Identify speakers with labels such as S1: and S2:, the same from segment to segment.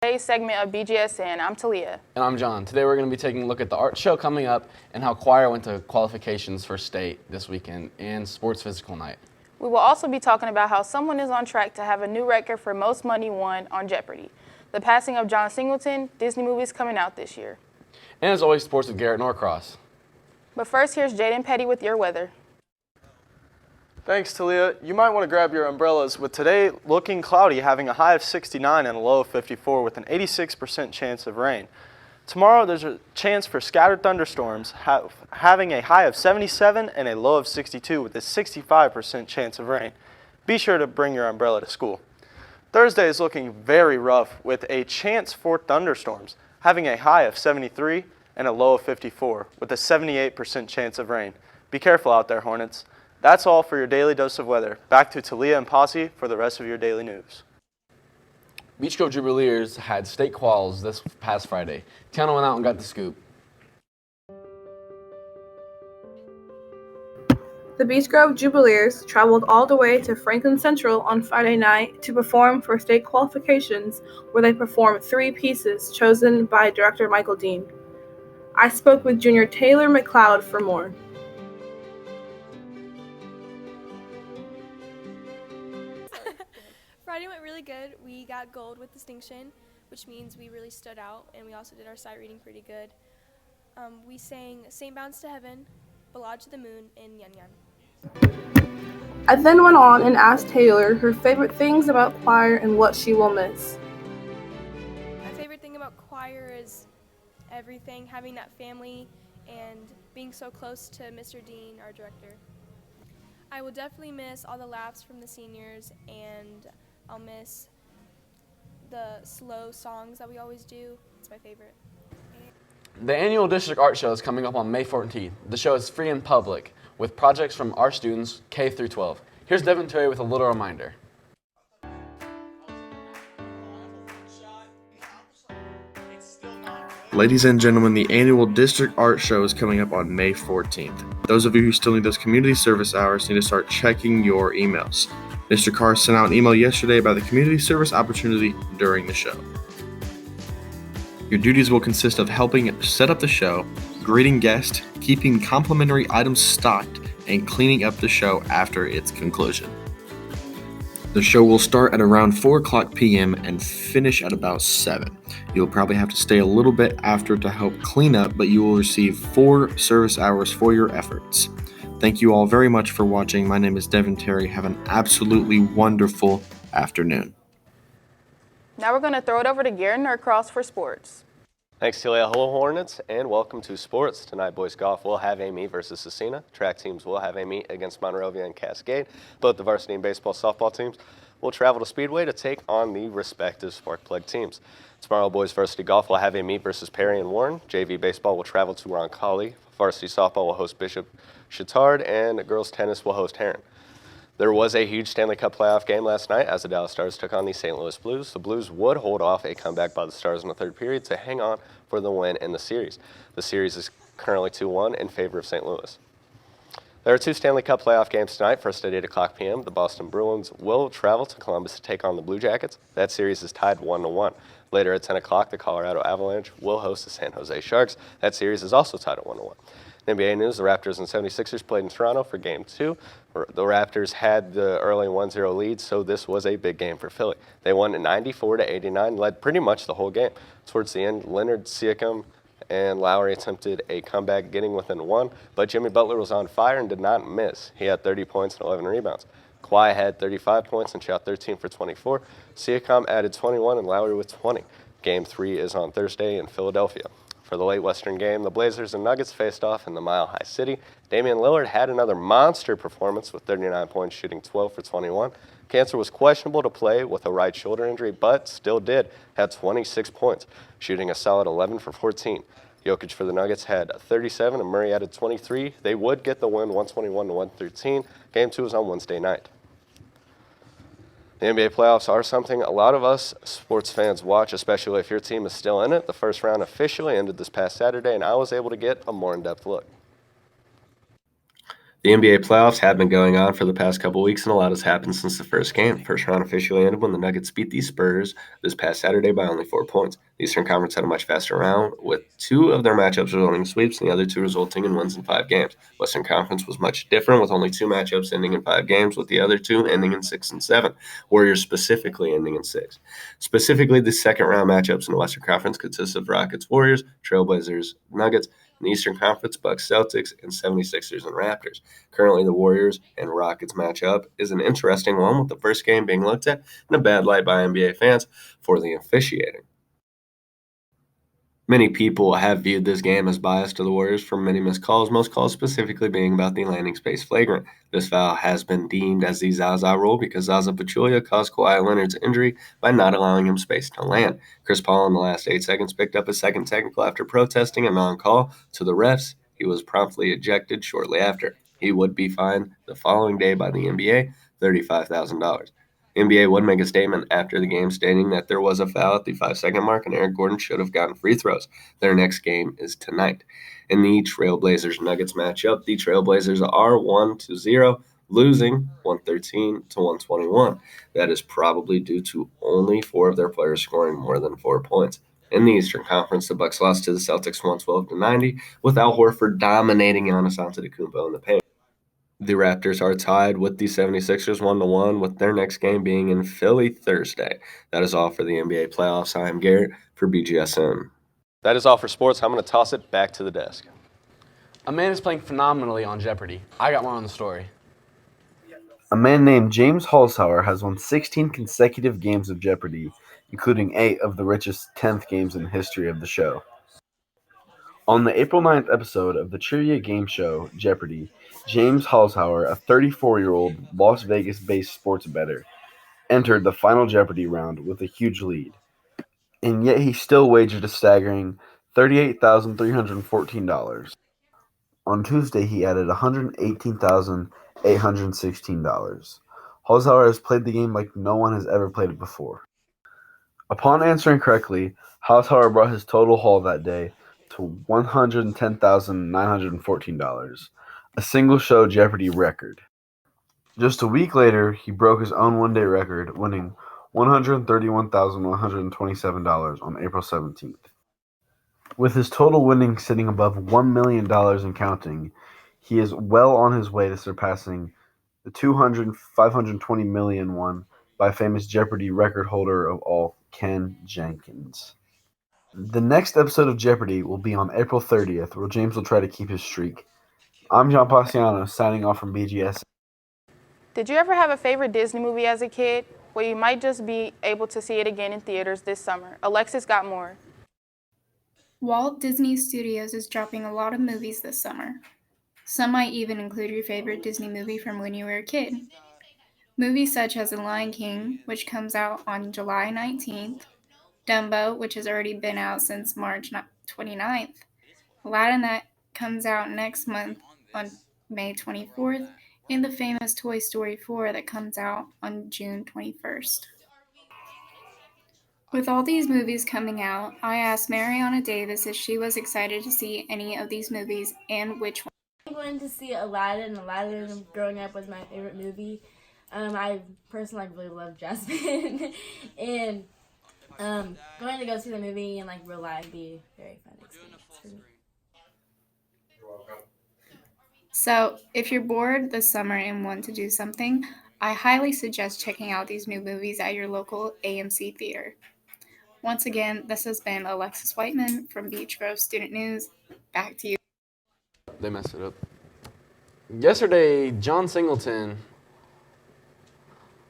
S1: Today's segment of Bgsn. I'm Talia.
S2: And I'm John. Today we're going to be taking a look at the art show coming up and how choir went to qualifications for state this weekend and sports physical night.
S1: We will also be talking about how someone is on track to have a new record for most money won on Jeopardy, the passing of John Singleton, Disney movies coming out this year.
S2: And as always, sports with Garrett Norcross.
S1: But first, here's Jaden Petty with your weather.
S3: Thanks, Talia. You might want to grab your umbrellas with today looking cloudy, having a high of 69 and a low of 54 with an 86% chance of rain. Tomorrow, there's a chance for scattered thunderstorms, having a high of 77 and a low of 62 with a 65% chance of rain. Be sure to bring your umbrella to school. Thursday is looking very rough with a chance for thunderstorms, having a high of 73 and a low of 54 with a 78% chance of rain. Be careful out there, Hornets. That's all for your daily dose of weather. Back to Talia and Posse for the rest of your daily news.
S2: Beach Grove Jubileers had state quals this past Friday. Tiana went out and got the scoop.
S4: The Beach Grove Jubileers traveled all the way to Franklin Central on Friday night to perform for state qualifications, where they performed 3 pieces chosen by director Michael Dean. I spoke with junior Taylor McLeod for more.
S5: Friday went really good. We got gold with distinction, which means we really stood out, and we also did our sight reading pretty good. We sang St. Bounds to Heaven, Ballad to the Moon, and Yan Yan.
S4: I then went on and asked Taylor her favorite things about choir and what she will miss.
S5: My favorite thing about choir is everything, having that family and being so close to Mr. Dean, our director. I will definitely miss all the laughs from the seniors, and I'll miss the slow songs that we always do. It's my favorite.
S2: The annual district art show is coming up on May 14th. The show is free and public with projects from our students K through 12. Here's Devin Terry with a little reminder.
S6: Ladies and gentlemen, the annual District Art Show is coming up on May 14th. Those of you who still need those community service hours need to start checking your emails. Mr. Carr sent out an email yesterday about the community service opportunity during the show. Your duties will consist of helping set up the show, greeting guests, keeping complimentary items stocked, and cleaning up the show after its conclusion. The show will start at around 4 o'clock p.m. and finish at about 7. You'll probably have to stay a little bit after to help clean up, but you will receive 4 service hours for your efforts. Thank you all very much for watching. My name is Devin Terry. Have an absolutely wonderful afternoon.
S1: Now we're going to throw it over to Garrett Norcross for sports.
S7: Thanks, Talia. Hello, Hornets, and welcome to sports. Tonight, boys golf will have a meet versus Cecina. Track teams will have a meet against Monrovia and Cascade. Both the varsity and baseball softball teams will travel to Speedway to take on the respective Sparkplug teams. Tomorrow, boys varsity golf will have a meet versus Perry and Warren. JV baseball will travel to Roncalli. Varsity softball will host Bishop Chittard, and girls tennis will host Heron. There was a huge Stanley Cup playoff game last night as the Dallas Stars took on the St. Louis Blues. The Blues would hold off a comeback by the Stars in the third period to hang on for the win in the series. The series is currently 2-1 in favor of St. Louis. There are 2 Stanley Cup playoff games tonight. First at 8 o'clock p.m., the Boston Bruins will travel to Columbus to take on the Blue Jackets. That series is tied 1-1. Later at 10 o'clock, the Colorado Avalanche will host the San Jose Sharks. That series is also tied at 1-1. In NBA news, the Raptors and 76ers played in Toronto for Game 2. The Raptors had the early 1-0 lead, so this was a big game for Philly. They won at 94-89, led pretty much the whole game. Towards the end, Leonard, Siakam, and Lowry attempted a comeback, getting within 1, but Jimmy Butler was on fire and did not miss. He had 30 points and 11 rebounds. Kawhi had 35 points and shot 13 for 24. Siakam added 21 and Lowry with 20. Game 3 is on Thursday in Philadelphia. For the late Western game, the Blazers and Nuggets faced off in the Mile High City. Damian Lillard had another monster performance with 39 points, shooting 12 for 21. Cancer was questionable to play with a right shoulder injury, but still had 26 points, shooting a solid 11 for 14. Jokic for the Nuggets had 37, and Murray added 23. They would get the win 121-113. Game 2 is on Wednesday night. The NBA playoffs are something a lot of us sports fans watch, especially if your team is still in it. The first round officially ended this past Saturday, and I was able to get a more in-depth look. The NBA playoffs have been going on for the past couple weeks, and a lot has happened since the first game. First round officially ended when the Nuggets beat the Spurs this past Saturday by only 4 points. The Eastern Conference had a much faster round, with 2 of their matchups resulting in sweeps and the other 2 resulting in wins in 5 games. Western Conference was much different, with only 2 matchups ending in 5 games, with the other 2 ending in 6 and 7. Warriors specifically ending in 6. Specifically, the second round matchups in the Western Conference consist of Rockets Warriors, Trailblazers Nuggets, in the Eastern Conference, Bucks Celtics, and 76ers and Raptors. Currently, the Warriors and Rockets matchup is an interesting one, with the first game being looked at in a bad light by NBA fans for the officiating. Many people have viewed this game as biased to the Warriors for many missed calls, most calls specifically being about the landing space flagrant. This foul has been deemed as the Zaza rule because Zaza Pachulia caused Kawhi Leonard's injury by not allowing him space to land. Chris Paul in the last 8 seconds picked up a second technical after protesting a non-call to the refs. He was promptly ejected shortly after. He would be fined the following day by the NBA $35,000. NBA would make a statement after the game stating that there was a foul at the 5-second mark and Eric Gordon should have gotten free throws. Their next game is tonight. In the Trailblazers-Nuggets matchup, the Trailblazers are 1-0, losing 113-121. That is probably due to only 4 of their players scoring more than 4 points. In the Eastern Conference, the Bucks lost to the Celtics 112-90, with Al Horford dominating Giannis Antetokounmpo in the paint. The Raptors are tied with the 76ers 1-1, with their next game being in Philly Thursday. That is all for the NBA playoffs. I am Garrett for Bgsn. That is all for sports. I'm going to toss it back to the desk.
S2: A man is playing phenomenally on Jeopardy. I got more on the story.
S8: A man named James Holzhauer has won 16 consecutive games of Jeopardy, including 8 of the richest 10th games in the history of the show. On the April 9th episode of the trivia game show Jeopardy, James Holzhauer, a 34-year-old Las Vegas-based sports bettor, entered the final Jeopardy round with a huge lead. And yet he still wagered a staggering $38,314. On Tuesday, he added $118,816. Holzhauer has played the game like no one has ever played it before. Upon answering correctly, Holzhauer brought his total haul that day to $110,914, a single-show Jeopardy record. Just a week later, he broke his own one-day record, winning $131,127 on April 17th. With his total winnings sitting above $1 million and counting, he is well on his way to surpassing the $520 million won by famous Jeopardy record holder of all, Ken Jenkins. The next episode of Jeopardy will be on April 30th, where James will try to keep his streak. I'm John Pasiano, signing off from BGS.
S1: Did you ever have a favorite Disney movie as a kid? Well, you might just be able to see it again in theaters this summer. Alexis got more.
S9: Walt Disney Studios is dropping a lot of movies this summer. Some might even include your favorite Disney movie from when you were a kid. Movies such as The Lion King, which comes out on July 19th, Dumbo, which has already been out since March 29th, Aladdin that comes out next month on May 24th, and the famous Toy Story 4 that comes out on June 21st. With all these movies coming out, I asked Mariana Davis if she was excited to see any of these movies and which one.
S10: I'm going to see Aladdin. Aladdin growing up was my favorite movie. I personally really love Jasmine. And going to go see the movie in real life be a very fun experience for me.
S9: So, if you're bored this summer and want to do something, I highly suggest checking out these new movies at your local AMC theater. Once again, this has been Alexis Whiteman from Beech Grove Student News. Back to you.
S2: They messed it up. Yesterday, John Singleton.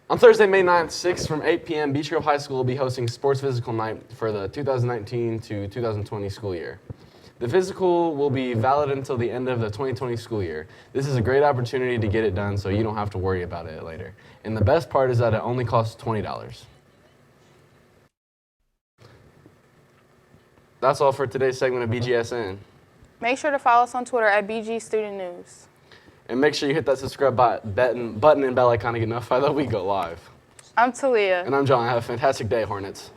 S2: On Thursday, May 9th, 6 from 8 p.m., Beech Grove High School will be hosting Sports Physical Night for the 2019 to 2020 school year. The physical will be valid until the end of the 2020 school year. This is a great opportunity to get it done so you don't have to worry about it later. And the best part is that it only costs $20. That's all for today's segment of BGSN.
S1: Make sure to follow us on Twitter at BG Student News.
S2: And make sure you hit that subscribe button and bell icon to get notified that we go live.
S1: I'm Talia.
S2: And I'm John. Have a fantastic day, Hornets.